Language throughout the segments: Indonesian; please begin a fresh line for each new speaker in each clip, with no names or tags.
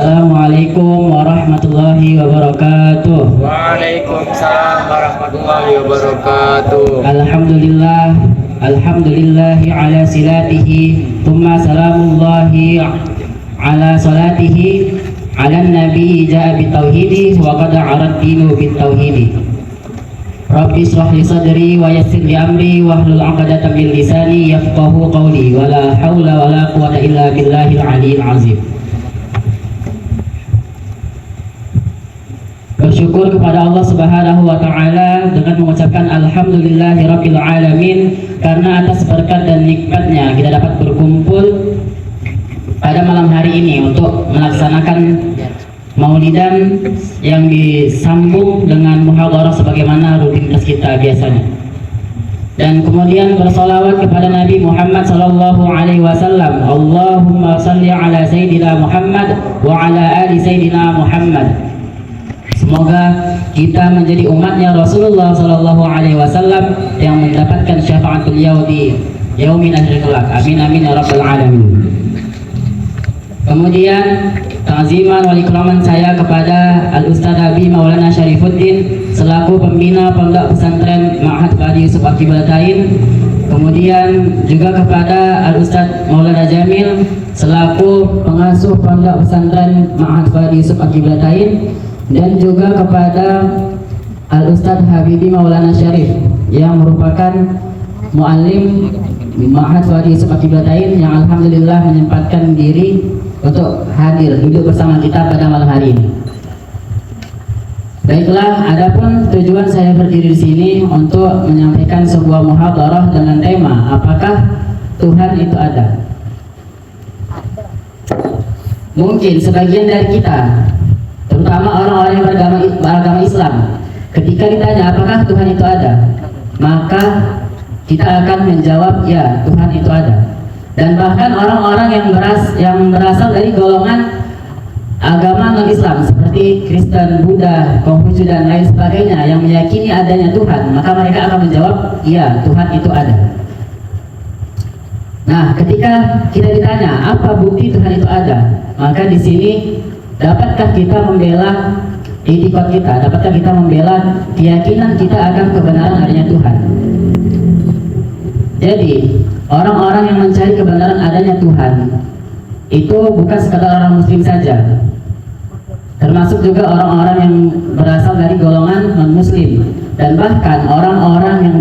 Assalamualaikum warahmatullahi wabarakatuh.
Waalaikumsalam warahmatullahi wabarakatuh.
Alhamdulillahi ala silatihi, thumma salamullahi ala salatihi, ala nabi ja'a bitauhidi, wa qad arad dinu bitauhidi. Rabbi shrah li sadri wa yassir li amri wahlul 'uqdatam min lisani yafqahu qawli, wa la haula wa la quwwata illa billahil aliyyil azim. Bersyukur kepada Allah Subhanahu wa taala dengan mengucapkan alhamdulillahirabbil alamin, karena atas berkat dan nikmatnya kita dapat berkumpul pada malam hari ini untuk melaksanakan maulidan yang disambung dengan muhadharah sebagaimana rutinitas kita biasanya. Dan kemudian bersolawat kepada Nabi Muhammad sallallahu alaihi wasallam. Allahumma shalli ala sayyidina Muhammad wa ala ali sayyidina Muhammad. Semoga kita menjadi umatnya Rasulullah sallallahu alaihi wasallam yang mendapatkan syafaat beliau di yaumil akhir kelak. Amin amin ya rabbal alamin. Kemudian ta'ziman wal ikraman saya kepada Al-Ustaz Habib Maulana Syarifuddin selaku pembina Pondok Pesantren Ma'had Qadi Yusuf Aqiblatain. Kemudian juga kepada Al-Ustaz Maulana Jamil selaku pengasuh Pondok Pesantren Ma'had Qadi Yusuf Aqiblatain, dan juga kepada Al-Ustaz Habibi Maulana Syarif yang merupakan muallim Ma'had Qadi Yusuf Aqiblatain yang alhamdulillah menyempatkan diri untuk hadir duduk bersama kita pada malam hari ini. Baiklah, adapun tujuan saya berdiri di sini untuk menyampaikan sebuah muhadharah dengan tema apakah Tuhan itu ada. Mungkin sebagian dari kita, terutama orang-orang yang beragama Islam, ketika ditanya apakah Tuhan itu ada, maka kita akan menjawab ya, Tuhan itu ada. Dan bahkan orang-orang yang berasal dari golongan agama non-Islam seperti Kristen, Buddha, Konghucu dan lain sebagainya yang meyakini adanya Tuhan, maka mereka akan menjawab ya, Tuhan itu ada. Nah, ketika kita ditanya apa bukti Tuhan itu ada, maka di sini dapatkah kita membela itikad kita, dapatkah kita membela keyakinan kita akan kebenaran adanya Tuhan. Jadi orang-orang yang mencari kebenaran adanya Tuhan itu bukan sekadar orang muslim saja, termasuk juga orang-orang yang berasal dari golongan non-muslim, dan bahkan orang-orang yang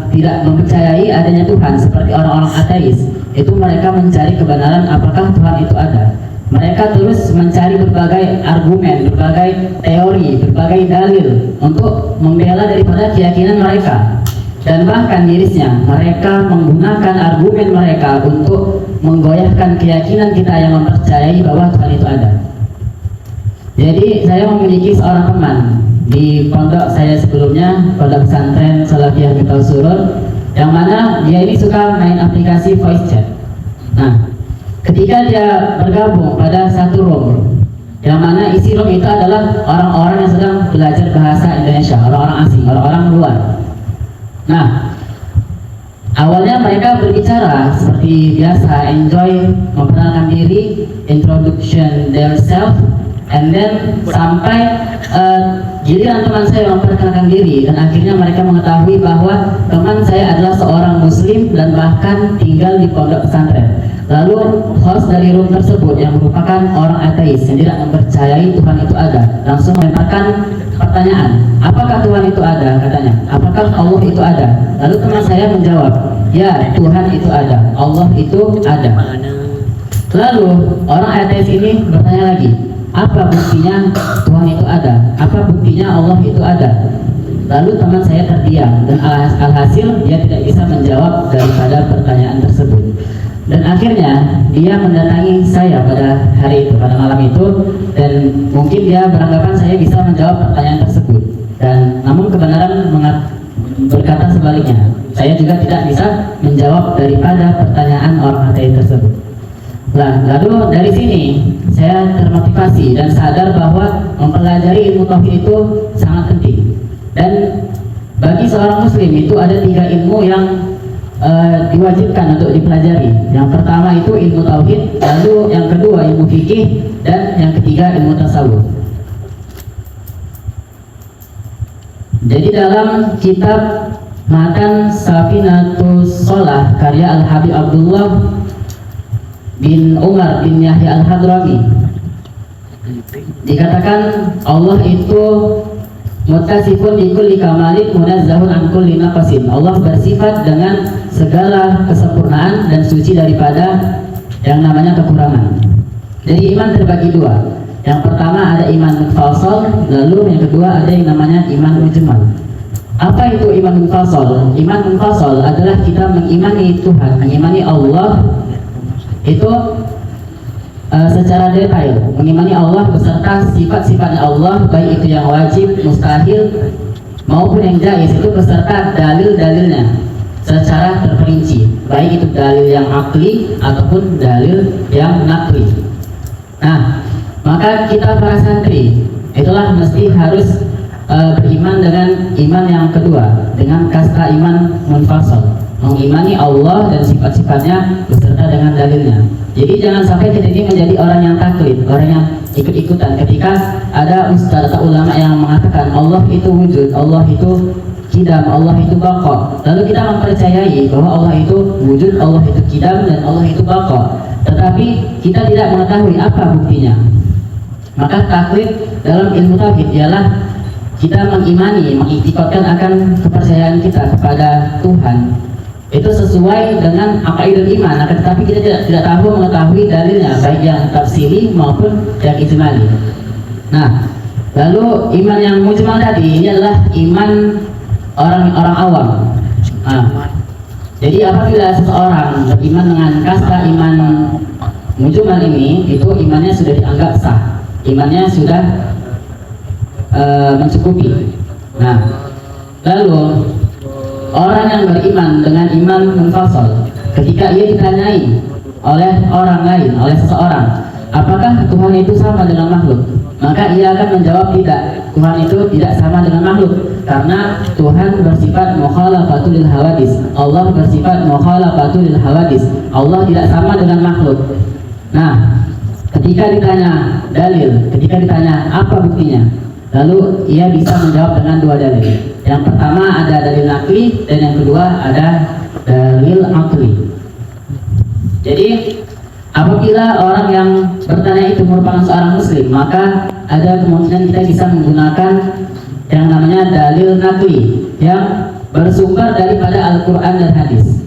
tidak mempercayai adanya Tuhan seperti orang-orang ateis. Itu mereka mencari kebenaran apakah Tuhan itu ada. Mereka terus mencari berbagai argumen, berbagai teori, berbagai dalil untuk membela daripada keyakinan mereka. Dan bahkan mirisnya, mereka menggunakan argumen mereka untuk menggoyahkan keyakinan kita yang mempercayai bahwa Tuhan itu ada. Jadi saya memiliki seorang teman di pondok saya sebelumnya, Pondok Pesantren Salafiyah Miftaul Surur, yang mana dia ini suka main aplikasi voice chat. Nah, ketika dia bergabung pada satu room, yang mana isi room itu adalah orang-orang yang sedang belajar bahasa Indonesia, orang-orang asing, orang-orang luar. Nah, awalnya mereka berbicara seperti biasa, enjoy, memperkenalkan diri, introduction themselves, and then sampai giliran teman saya memperkenalkan diri, dan akhirnya mereka mengetahui bahwa teman saya adalah seorang muslim dan bahkan tinggal di pondok pesantren. Lalu host dari room tersebut yang merupakan orang ateis yang tidak mempercayai Tuhan itu ada, langsung melemparkan pertanyaan, apakah Tuhan itu ada? Katanya, apakah Allah itu ada? Lalu teman saya menjawab, ya, Tuhan itu ada, Allah itu ada. Lalu orang ateis ini bertanya lagi, apa buktinya Tuhan itu ada? Apa buktinya Allah itu ada? Lalu teman saya terdiam, dan alhasil dia tidak bisa menjawab daripada pertanyaan tersebut. Dan akhirnya dia mendatangi saya pada hari itu, pada malam itu, dan mungkin dia beranggapan saya bisa menjawab pertanyaan tersebut. Dan namun kebenaran berkata sebaliknya, saya juga tidak bisa menjawab daripada pertanyaan orang ateis tersebut. Nah, lalu dari sini saya termotivasi dan sadar bahwa mempelajari ilmu tauhid itu sangat penting. Dan bagi seorang muslim itu ada 3 ilmu yang diwajibkan untuk dipelajari. Yang pertama itu ilmu tauhid, lalu yang kedua ilmu fikih, dan yang ketiga ilmu tasawuf. Jadi dalam kitab Matan Safinatus Sholah karya Al-Habib Abdullah bin Umar bin Yahya Al-Hadrami dikatakan Allah itu muttasifun bi kulli kamalin munazzahun an kulli naqasin. Allah bersifat dengan segala kesempurnaan dan suci daripada yang namanya kekurangan. Jadi iman terbagi dua. Yang pertama ada iman munfasal, lalu yang kedua ada yang namanya iman mujmal. Apa itu iman munfasal? Iman munfasal adalah kita mengimani Tuhan, mengimani Allah itu secara detail, mengimani Allah beserta sifat-sifatnya Allah, baik itu yang wajib, mustahil maupun yang jaiz, itu beserta dalil-dalilnya secara terperinci, baik itu dalil yang akli ataupun dalil yang nakli. Nah, maka kita para santri itulah mesti harus beriman dengan iman yang kedua, dengan kasta iman munfasal, mengimani Allah dan sifat-sifatnya beserta dengan dalilnya. Jadi jangan sampai kita ini menjadi orang yang taklid, orang yang ikut-ikutan. Ketika ada ustaz atau ulama yang mengatakan Allah itu wujud, Allah itu kidam, Allah itu baqa, lalu kita mempercayai bahwa Allah itu wujud, Allah itu kidam, dan Allah itu baqa, tetapi kita tidak mengetahui apa buktinya. Maka taklid dalam ilmu tauhid ialah kita mengimani, mengiktikadkan akan kepercayaan kita kepada Tuhan itu sesuai dengan aqaidul iman, akan tetapi kita tidak tahu mengetahui dalilnya, baik yang tafsiri maupun yang ijmali. Nah, lalu iman yang mujmal tadi ini adalah iman orang-orang awam. Nah, jadi apabila seseorang beriman dengan kasta iman mujmal ini, itu imannya sudah dianggap sah, imannya sudah mencukupi. Nah, lalu orang yang beriman dengan iman munfasal, ketika ia ditanyai oleh orang lain, oleh seseorang, apakah Tuhan itu sama dengan makhluk? Maka ia akan menjawab tidak, Tuhan itu tidak sama dengan makhluk, karena Tuhan bersifat mukhalafatul lil hawadis, Allah bersifat mukhalafatul lil hawadis, Allah tidak sama dengan makhluk. Nah, ketika ditanya dalil, ketika ditanya apa buktinya, lalu ia bisa menjawab dengan dua dalil. Yang pertama ada dalil nakli, dan yang kedua ada dalil akli. Jadi apabila orang yang bertanya itu merupakan seorang muslim, maka ada kemungkinan kita bisa menggunakan yang namanya dalil nakli yang bersumber daripada Al-Quran dan hadis.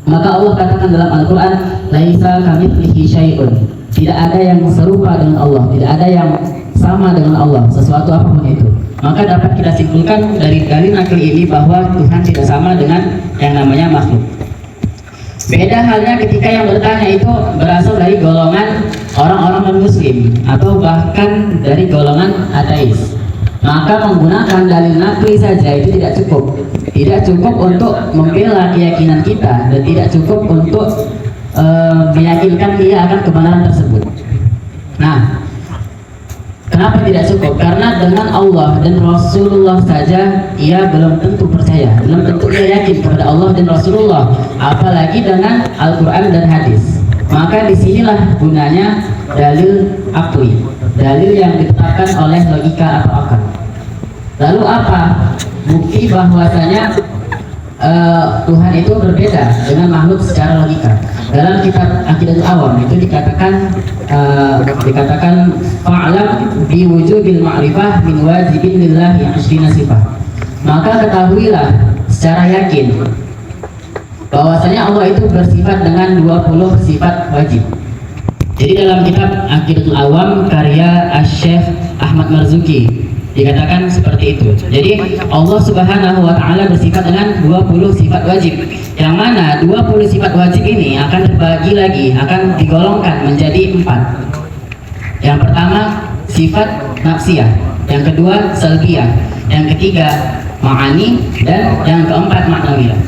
Maka Allah katakan dalam Al-Quran, laisa kamitslihi syai'un, tidak ada yang serupa dengan Allah, tidak ada yang sama dengan Allah, sesuatu apapun itu. Maka dapat kita simpulkan dari dalil nakli ini bahwa Tuhan tidak sama dengan yang namanya makhluk. Beda halnya ketika yang bertanya itu berasal dari golongan orang-orang non-muslim atau bahkan dari golongan ateis. Maka menggunakan dalil nakli saja itu tidak cukup. Tidak cukup untuk membela keyakinan kita, dan tidak cukup untuk meyakinkan dia akan kebenaran tersebut. Nah, kenapa tidak cukup? Karena dengan Allah dan Rasulullah saja ia belum tentu percaya, belum tentu ia yakin kepada Allah dan Rasulullah, apalagi dengan Al-Quran dan hadis. Maka disinilah gunanya dalil akli, dalil yang ditetapkan oleh logika atau akal. Lalu apa bukti bahwasanya Tuhan itu berbeda dengan makhluk secara logika? Dalam kitab Aqidatul Awam itu dikatakan fa'lam bi wujubil ma'rifah min wajibin lillahi 20 sifat. Maka ketahuilah secara yakin bahwasanya Allah itu bersifat dengan 20 sifat wajib. Jadi dalam kitab Aqidatul Awam karya Asy-Syaikh Ahmad Marzuki dikatakan seperti itu. Jadi Allah Subhanahu wa taala bersifat dengan 20 sifat wajib, yang mana 20 sifat wajib ini akan terbagi lagi, akan digolongkan menjadi 4. Yang pertama sifat nafsiyah, yang kedua salbiyah, yang ketiga ma'ani, dan yang keempat ma'nawiyah.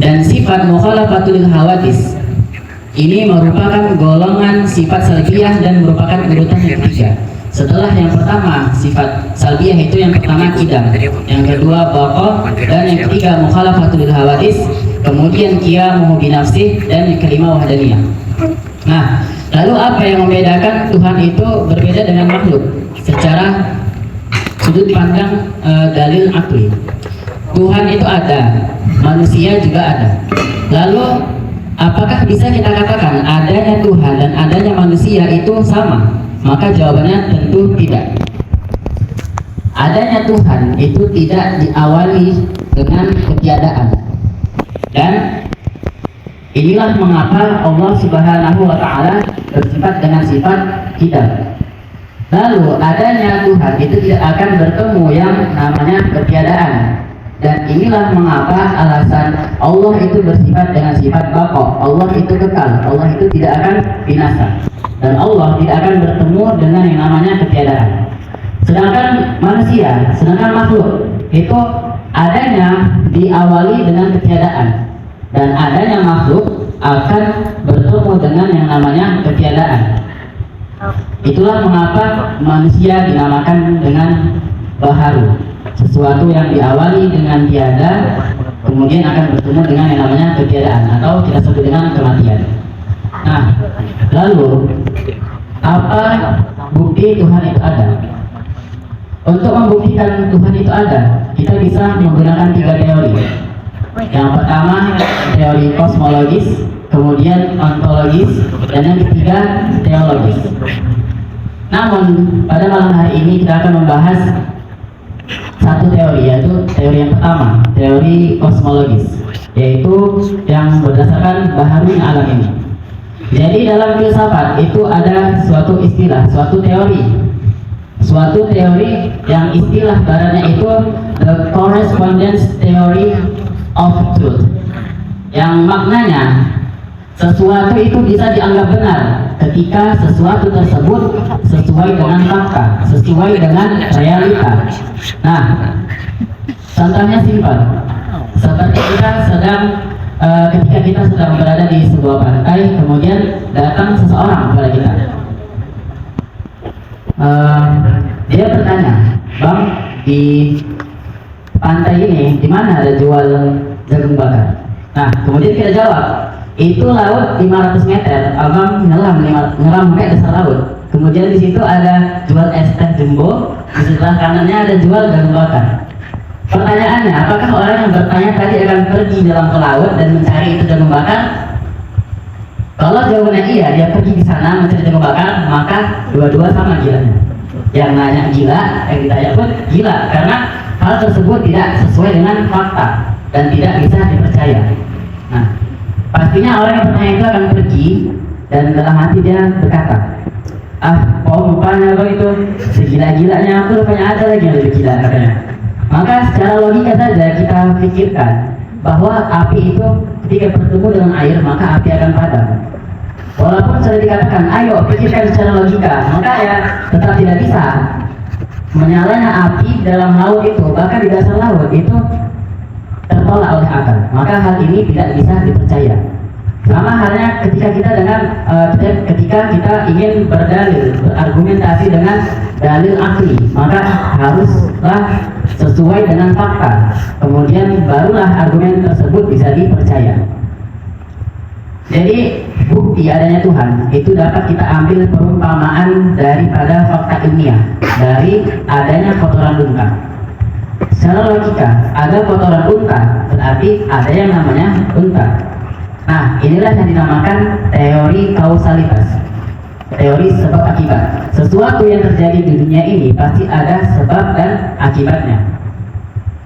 Dan sifat mukhalafatul hawadis ini merupakan golongan sifat salbiyah dan merupakan urutan yang ketiga. Setelah yang pertama sifat salbiyah itu yang pertama kidam, yang kedua baqa, dan yang ketiga mukhalafatul hawadis, kemudian qiyamuhu binafsih, dan yang kelima wahdaniyah. Nah, Lalu apa yang membedakan Tuhan itu berbeda dengan makhluk secara sudut pandang dalil akli? Tuhan itu ada, manusia juga ada. Lalu apakah bisa kita katakan adanya Tuhan dan adanya manusia itu sama? Maka jawabannya tentu tidak. Adanya Tuhan itu tidak diawali dengan ketiadaan. Dan inilah mengapa Allah Subhanahu wa Ta'ala bersifat dengan sifat tidak. Lalu adanya Tuhan itu tidak akan bertemu yang namanya ketiadaan. Dan inilah mengapa alasan Allah itu bersifat dengan sifat baqa. Allah itu kekal, Allah itu tidak akan binasa. Dan Allah tidak akan bertemu dengan yang namanya ketiadaan. Sedangkan manusia, sedangkan makhluk itu adanya diawali dengan ketiadaan. Dan adanya makhluk akan bertemu dengan yang namanya ketiadaan. Itulah mengapa manusia dinamakan dengan baharu, sesuatu yang diawali dengan tiada kemudian akan bertemu dengan yang namanya ketiadaan atau kita sebut dengan kematian. Nah, lalu apa bukti Tuhan itu ada? Untuk membuktikan Tuhan itu ada, kita bisa menggunakan 3 teori. Yang pertama teori kosmologis, kemudian ontologis, dan yang ketiga teologis. Namun pada malam hari ini kita akan membahas satu teori, yaitu teori yang pertama, teori kosmologis, yaitu yang berdasarkan baharunya alam ini. Jadi dalam filsafat itu ada suatu istilah, suatu teori yang istilah barannya itu the correspondence theory of truth, yang maknanya sesuatu itu bisa dianggap benar ketika sesuatu tersebut sesuai dengan fakta, sesuai dengan realita. Nah, contohnya simpel, seperti kita sedang ketika kita sedang berada di sebuah pantai, kemudian datang seseorang kepada kita. Dia bertanya, "Bang, di pantai ini di mana ada jual jagung bakar?" Nah, kemudian kita jawab, "Itu laut 500 meter, abang nyelam sampai dasar laut. Kemudian di situ ada jual es teh jumbo, di sebelah kanannya ada jual jagung bakar." Pertanyaannya, apakah orang yang bertanya tadi akan pergi dalam ke laut dan mencari itu jagung bakar? Kalau jawabannya iya, dia pergi di sana mencari jagung bakar, maka dua-dua sama gilanya. Yang nanya gila, yang ditanya pun gila, karena hal tersebut tidak sesuai dengan fakta dan tidak bisa dipercaya. Nah, pastinya orang yang bertanya itu akan pergi dan dalam hati dia berkata, rupanya lo itu segila-gilanya aku, rupanya ada lagi yang lebih gila katanya. Maka secara logika saja kita pikirkan bahwa api itu ketika bertemu dengan air maka api akan padam. Walaupun sudah dikatakan, ayo pikirkan secara logika, maka ya tetap tidak bisa. Menyalanya api dalam laut itu, bahkan di dasar laut itu tertolak oleh akal. Maka hal ini tidak bisa dipercaya. Sama halnya ketika kita ketika kita ingin berdalil, berargumentasi dengan dalil akli, maka haruslah sesuai dengan fakta. Kemudian barulah argumen tersebut bisa dipercaya. Jadi bukti adanya Tuhan itu dapat kita ambil perumpamaan daripada fakta ilmiah, dari adanya kotoran unta. Secara logika, ada kotoran unta, berarti ada yang namanya unta. Nah, inilah yang dinamakan teori kausalitas, teori sebab akibat. Sesuatu yang terjadi di dunia ini pasti ada sebab dan akibatnya.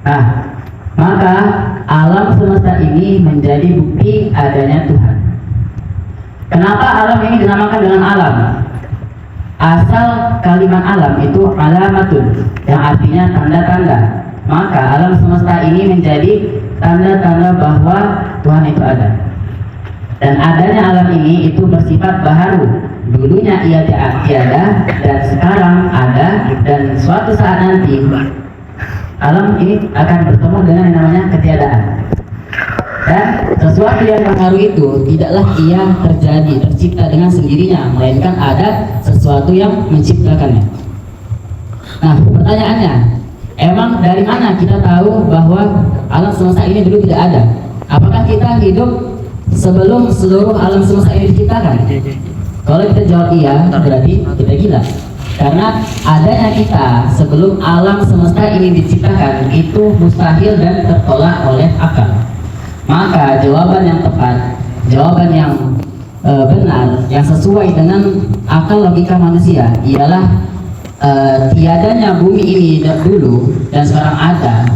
Nah, maka alam semesta ini menjadi bukti adanya Tuhan. Kenapa alam ini dinamakan dengan alam? Asal kalimat alam itu alamatun, yang artinya tanda-tanda. Maka alam semesta ini menjadi tanda-tanda bahwa Tuhan itu ada. Dan adanya alam ini itu bersifat baharu. Dulunya ia tiada dan sekarang ada, dan suatu saat nanti alam ini akan bertemu dengan yang namanya ketiadaan. Dan sesuatu yang baharu itu tidaklah ia tercipta dengan sendirinya, melainkan ada sesuatu yang menciptakannya. Nah, pertanyaannya, emang dari mana kita tahu bahwa alam semesta ini dulu tidak ada? Apakah kita hidup sebelum seluruh alam semesta ini diciptakan? Kalau kita jawab iya, berarti kita gila. Karena adanya kita sebelum alam semesta ini diciptakan itu mustahil dan tertolak oleh akal. Maka jawaban yang tepat, jawaban yang benar, yang sesuai dengan akal logika manusia ialah tiadanya bumi ini dulu dan sekarang ada.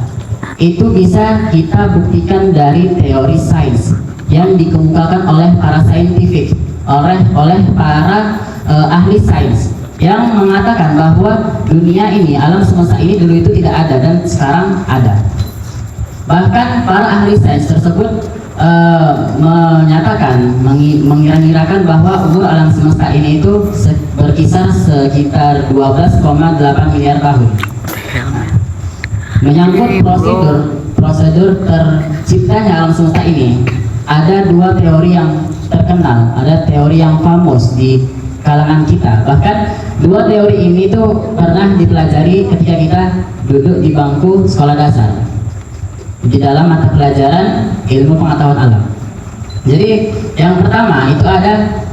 Itu bisa kita buktikan dari teori sains yang dikemukakan oleh para saintifik, oleh para ahli sains yang mengatakan bahwa dunia ini, alam semesta ini dulu itu tidak ada dan sekarang ada. Bahkan para ahli sains tersebut menyatakan, mengira-ngirakan bahwa umur alam semesta ini itu berkisar sekitar 12,8 miliar tahun. Menyangkut prosedur terciptanya alam semesta ini, ada dua teori yang terkenal, ada teori yang famous di kalangan kita. Bahkan dua teori ini tuh pernah dipelajari ketika kita duduk di bangku sekolah dasar di dalam mata pelajaran ilmu pengetahuan alam. Jadi yang pertama itu ada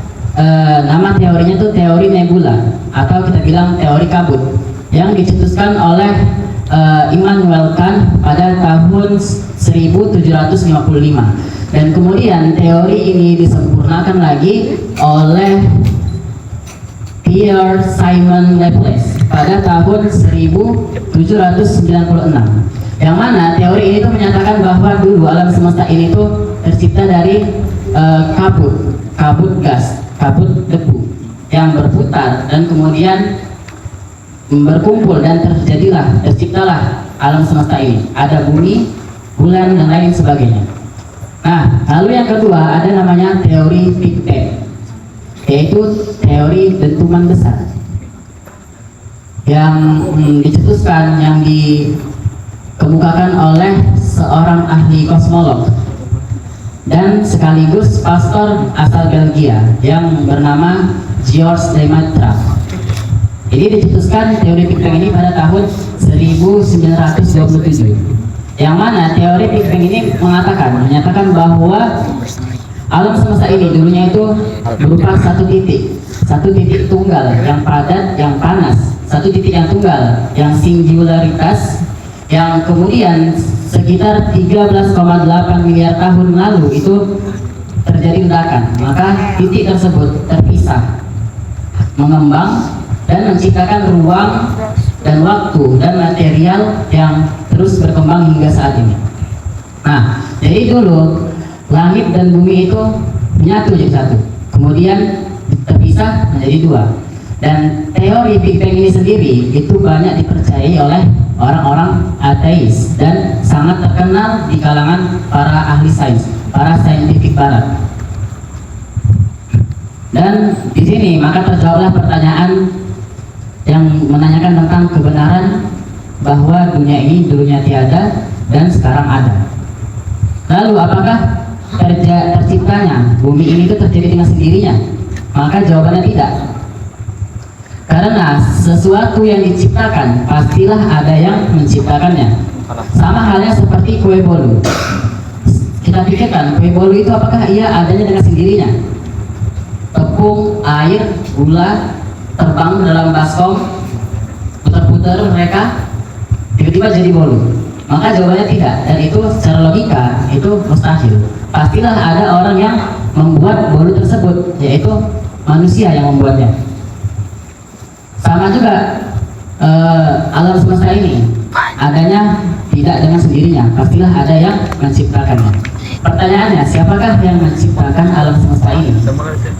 nama teorinya tuh teori nebula atau kita bilang teori kabut yang dicetuskan oleh Immanuel Kant pada tahun 1755. Dan kemudian teori ini disempurnakan lagi oleh Pierre Simon Laplace pada tahun 1796. Yang mana teori ini tuh menyatakan bahwa dulu alam semesta ini tuh tercipta dari kabut gas, kabut debu yang berputar dan kemudian berkumpul dan terciptalah alam semesta ini. Ada bumi, bulan dan lain sebagainya. Nah, lalu yang kedua ada namanya teori Big Bang, yaitu teori dentuman besar yang dicetuskan, yang dikemukakan oleh seorang ahli kosmolog dan sekaligus pastor asal Belgia yang bernama Georges Lemaitre. Ini dicetuskan teori Big Bang ini pada tahun 1927. Yang mana teori Big Bang ini menyatakan bahwa alam semesta ini dulunya itu berupa satu titik tunggal yang padat, yang panas, satu titik yang tunggal, yang singularitas, yang kemudian sekitar 13,8 miliar tahun lalu itu terjadi ledakan. Maka titik tersebut terpisah, mengembang dan menciptakan ruang dan waktu dan material yang terus berkembang hingga saat ini. Nah, jadi dulu langit dan bumi itu menyatu jadi satu, kemudian terpisah menjadi dua. Dan teori Big Bang ini sendiri itu banyak dipercayai oleh orang-orang ateis dan sangat terkenal di kalangan para ahli sains, para saintifik barat. Dan di sini maka terjawablah pertanyaan yang menanyakan tentang kebenaran bahwa dunia ini dulunya tiada dan sekarang ada. Lalu apakah terciptanya bumi ini itu terjadi dengan sendirinya? Maka jawabannya tidak. Karena sesuatu yang diciptakan pastilah ada yang menciptakannya. Sama halnya seperti kue bolu. Kita pikirkan kue bolu itu apakah ia adanya dengan sendirinya? Tepung, air, gula terbang dalam baskom, putar-putar mereka, tiba-tiba jadi bolu. Maka jawabannya tidak, dan itu secara logika itu mustahil. Pastilah ada orang yang membuat bolu tersebut, yaitu manusia yang membuatnya. Sama juga alam semesta ini adanya tidak dengan sendirinya, pastilah ada yang menciptakannya. Pertanyaannya, siapakah yang menciptakan alam semesta ini?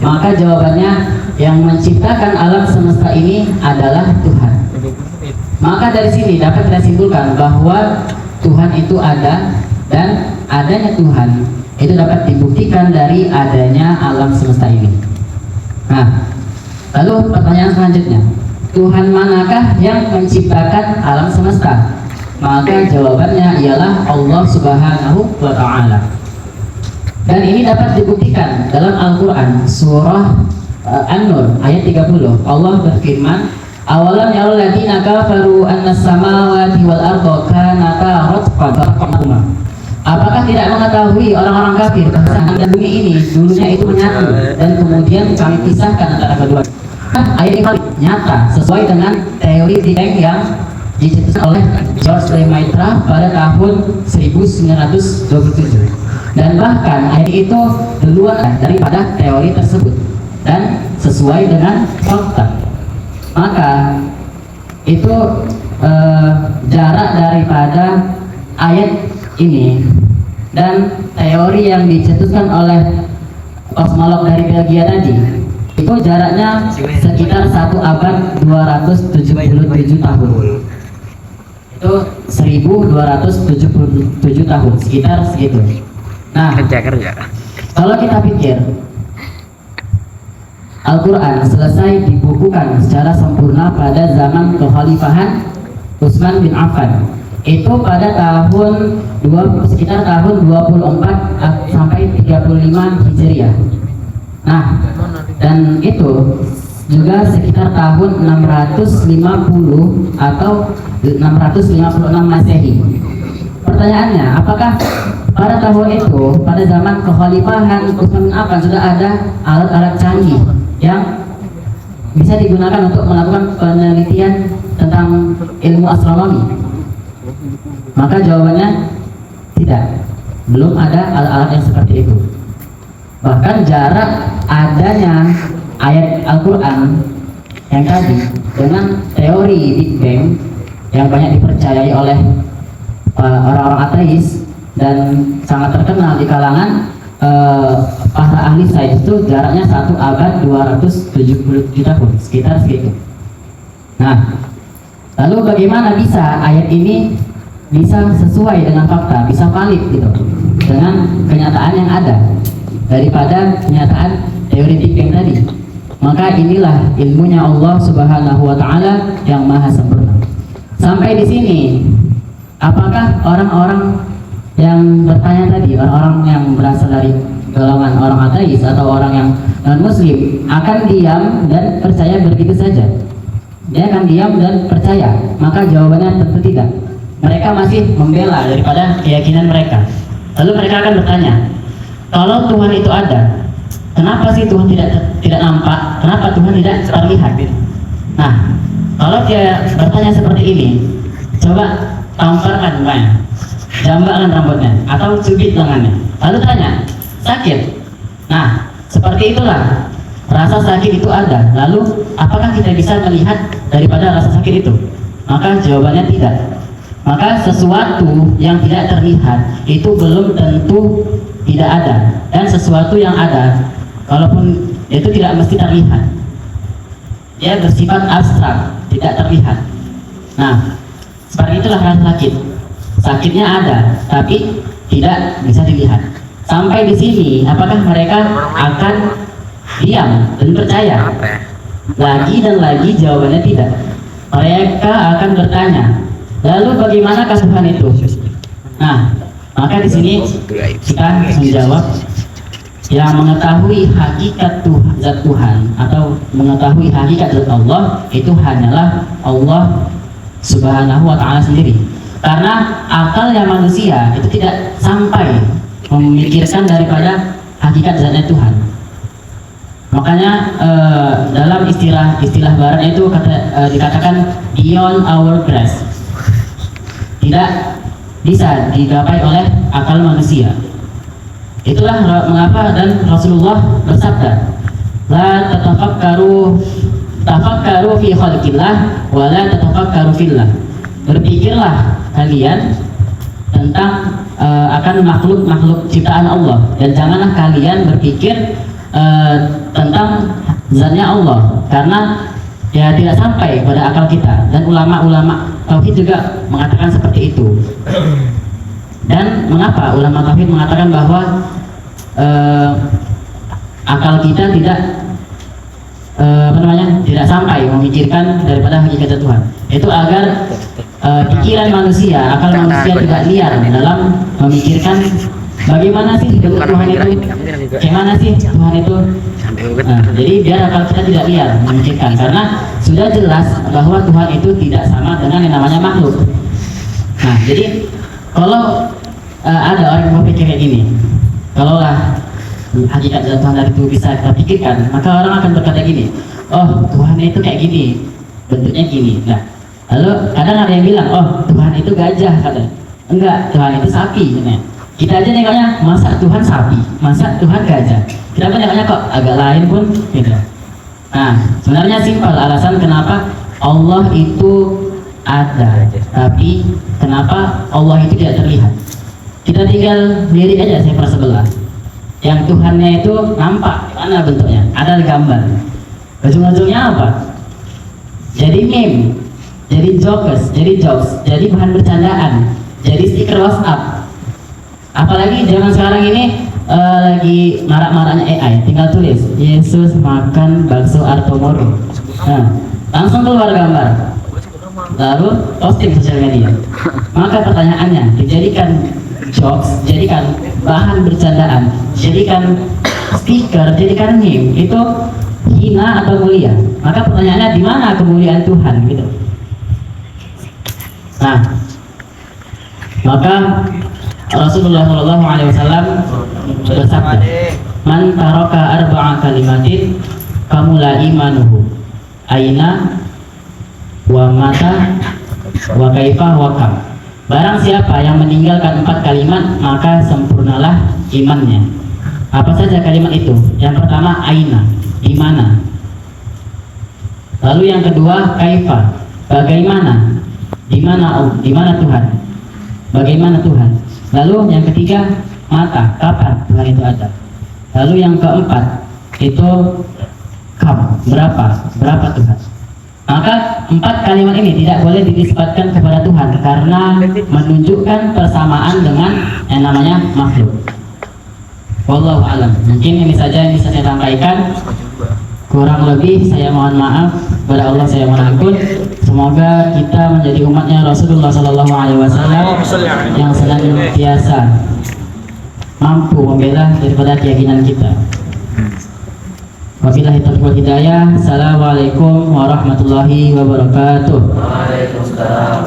Maka jawabannya, yang menciptakan alam semesta ini adalah Tuhan. Maka dari sini dapat kita simpulkan bahwa Tuhan itu ada, dan adanya Tuhan itu dapat dibuktikan dari adanya alam semesta ini. Nah, lalu pertanyaan selanjutnya, Tuhan manakah yang menciptakan alam semesta? Maka jawabannya ialah Allah Subhanahu wa Ta'ala. Dan ini dapat dibuktikan dalam Al-Quran surah An-Nur ayat 30. Allah berfirman, awalam yarul ladzina kafaru annas samawati wal arda kanata ratqan. Apakah Apakah tidak mengetahui orang-orang kafir bahwa bumi ini dulunya itu menyatu dan kemudian kami pisahkan antara kedua? Ayat ini nyata sesuai dengan teori Big Bang yang dicetuskan oleh George Lemaitre pada tahun 1927. Dan bahkan ayat itu duluan daripada teori tersebut dan sesuai dengan fakta. Maka itu jarak daripada ayat ini dan teori yang dicetuskan oleh kosmolog dari Belgia tadi, itu jaraknya sekitar 1 abad 277 tahun. Itu 1277 tahun, sekitar segitu. Nah, kalau kita pikir Al-Quran selesai dibukukan secara sempurna pada zaman kekhalifahan Utsman bin Affan, itu pada sekitar tahun 24 sampai 35 Hijriah. Nah, dan itu juga sekitar tahun 650 atau 656 Masehi. Pertanyaannya, apakah pada tahun itu, pada zaman kekhalifahan Utsman bin Affan sudah ada alat-alat canggih yang bisa digunakan untuk melakukan penelitian tentang ilmu astronomi? Maka jawabannya tidak, belum ada alat-alat yang seperti itu. Bahkan jarak adanya ayat Al-Quran yang tadi dengan teori Big Bang yang banyak dipercayai oleh orang-orang ateis dan sangat terkenal di kalangan para ahli sains, itu jaraknya 1 abad 270 tahun, sekitar segitu. Nah, lalu bagaimana bisa ayat ini bisa sesuai dengan fakta, bisa valid gitu dengan kenyataan yang ada daripada kenyataan teori Big Bang tadi? Maka inilah ilmunya Allah Subhanahu wa taala yang maha sempurna. Sampai di sini, apakah orang-orang yang bertanya tadi, orang-orang yang berasal dari golongan orang ateis atau orang yang non-muslim akan diam dan percaya begitu saja? Dia akan diam dan percaya? Maka jawabannya tentu tidak. Mereka masih membela daripada keyakinan mereka. Lalu mereka akan bertanya, kalau Tuhan itu ada, kenapa sih Tuhan tidak nampak? Kenapa Tuhan tidak terlihat? Nah, kalau dia bertanya seperti ini, coba tamparkan mukanya, jambakan rambutnya, atau cubit lengannya, lalu tanya, sakit? Nah, seperti itulah rasa sakit itu ada. Lalu apakah kita bisa melihat daripada rasa sakit itu? Maka jawabannya tidak. Maka sesuatu yang tidak terlihat itu belum tentu tidak ada, dan sesuatu yang ada, kalaupun itu tidak mesti terlihat, dia bersifat abstrak, tidak terlihat. Nah, seperti itulah rasa sakit. Sakitnya ada, tapi tidak bisa dilihat. Sampai di sini, apakah mereka akan diam dan percaya? Lagi dan lagi jawabannya tidak. Mereka akan bertanya, lalu bagaimanakah Tuhan itu? Nah, maka di sini kita menjawab, yang mengetahui hakikat zat Tuhan atau mengetahui hakikat zat Allah itu hanyalah Allah Subhanahu wa ta'ala sendiri. Karena akalnya manusia itu tidak sampai memikirkan daripada hakikat zatnya Tuhan. Makanya dalam istilah barat itu dikatakan beyond our grasp, tidak bisa digapai oleh akal manusia. Itulah mengapa dan Rasulullah bersabda, la tafakkaru fi khalqillah wa la tatafakkaru fillah. Berpikirlah kalian tentang akan makhluk ciptaan Allah, dan janganlah kalian berpikir tentang zatnya Allah, karena ya tidak sampai pada akal kita. Dan ulama-ulama tauhid juga mengatakan seperti itu. Dan mengapa ulama tauhid mengatakan bahwa akal kita tidak tidak sampai memikirkan daripada hakikat Tuhan? Itu agar pikiran manusia, akal manusia tidak liar dalam memikirkan bagaimana sih bentuk Tuhan itu, bagaimana sih Tuhan itu. Jadi biar akal kita tidak liar memikirkan, karena sudah jelas bahwa Tuhan itu tidak sama dengan yang namanya makhluk. Nah, jadi kalau ada orang yang berpikir kayak gini, kalaulah hakikat Tuhan dari itu bisa kita pikirkan, maka orang akan berkata gini, oh Tuhan itu kayak gini, bentuknya gini. Nah, lalu kadang ada yang bilang, oh Tuhan itu gajah, katanya. Enggak, Tuhan itu sapi. Katanya. Kita aja nengoknya, masa Tuhan sapi, masa Tuhan gajah. Kita nengoknya kok agak lain pun, gitu. Nah, sebenarnya simpel alasan kenapa Allah itu ada, tapi kenapa Allah itu tidak terlihat. Kita tinggal lirik aja seper sebelah. Yang Tuhannya itu nampak, mana bentuknya? Ada gambar. Ujung-ujungnya apa? Jadi meme, jadi jokes, jadi bahan bercandaan, jadi stiker WhatsApp. Apalagi zaman sekarang ini lagi marak-maraknya AI, tinggal tulis Yesus makan bakso Artomoro. Nah, langsung keluar gambar. Lalu posting sosial media. Maka pertanyaannya, dijadikan jokes, jadikan bahan bercandaan, jadikan stiker, jadikan meme, itu hina atau mulia? Maka pertanyaannya, di mana kemuliaan Tuhan, gitu. Nah, maka Rasulullah SAW bersabda, man taraka arba'a kalimatin kamula imanuhu aina wa mata wa kaifa wa kam. Barang siapa yang meninggalkan 4 kalimat, maka sempurnalah imannya. Apa saja kalimat itu? Yang pertama, aina, di mana. Lalu yang kedua, kaifa, bagaimana. Di mana Tuhan? Bagaimana Tuhan? Lalu yang ketiga, mata, kapan Tuhan itu ada. Lalu yang keempat, itu kam, berapa Tuhan. Maka 4 kalimat ini tidak boleh dinisbatkan kepada Tuhan karena menunjukkan persamaan dengan yang namanya makhluk. Wallahu a'lam. Mungkin ini saja yang bisa saya sampaikan. Kurang lebih saya mohon maaf, kepada Allah saya mohon ampun. Semoga kita menjadi umatnya Rasulullah SAW yang senantiasa mampu membela daripada keyakinan kita. Wabillahi taufiq wal hidayah. Assalamualaikum warahmatullahi wabarakatuh.
Waalaikumsalam.